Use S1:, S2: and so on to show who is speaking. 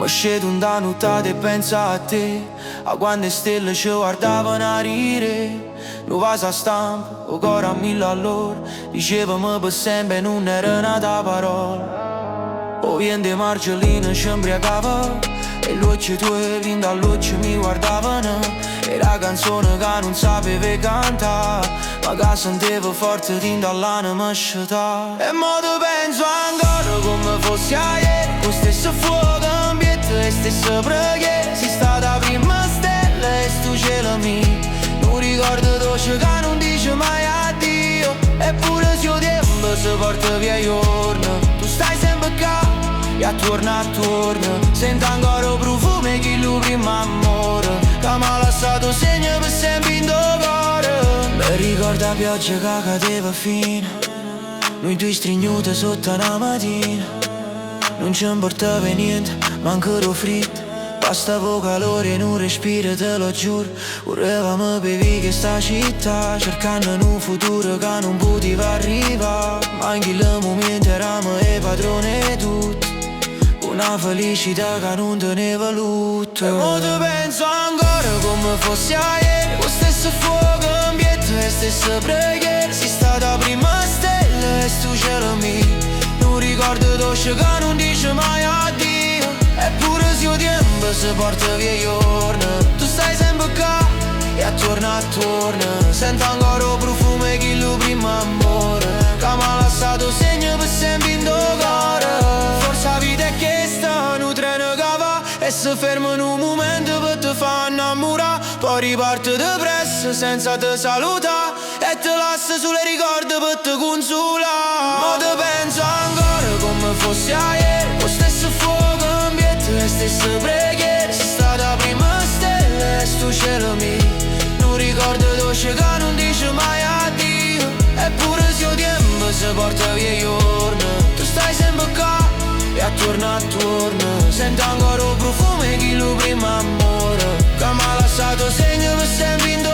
S1: Ma scedo un da nottata e penso a te, a quando le stelle ci guardavano a rire. Non va a stampa, o cora a mille all'ora, dicevamo per sempre non era nata parola. O vende margellina ci imbriacava, e l'occhio tue linda all'occhio mi guardavano. E la canzone che non sapevi cantare, ma che sentivo forte din dall'anima sciata. E mo te penso ancora come fosse ieri, lo stesso fuoco ambiente e stessa preghiera. Si sta da prima stella e sto cielo mio, non ricordo dolce che non dice mai addio. Eppure se il tempo si porta via i giorni, tu stai sempre qua e attorno sento ancora il profumo che lo prima amore, che mi ha lasciato segno per sempre in tuo cuore. Mi ricordo la pioggia che cadeva fino, noi due stringute sotto la mattina. Non ci importava niente, manco ero fritto, bastava calore in un respiro, te lo giuro. Volevamo bevi che sta città, cercando un futuro che non poteva arrivare. Ma in quel momento eravamo i padroni di tutto, una felicità che non teneva lutto. E mo te penso ancora come fosse ieri, lo stesso fuoco ambiente e stessa preghiera. Si sta da prima stella e sto cielo mio, non ricordo dolce che non dice mai addio. Eppure se il tempo si porta via i giorni, tu stai sempre qua e attorno sento ancora il profumo che lo prima amore, che mi ha lasciato segno per sempre in tuo cuore. Forse la vita è questa, un treno che va e si ferma in un momento per te fa innamorare. Poi riparte depresso senza te salutare e te lascia sulle ricordi per te consolare. Ma te penso ancora come fosse ieri, lo stesso fuoco ambiente e stesse preghiere. Si sta da prima stella e sto cielo mio, non ricordo dolce che non dice mai addio. Eppure se il tempo si porta via i giorni, tu stai sempre qua e attorno sento ancora il profumo che lo prima amore, che mi ha lasciato segno per sempre in tuo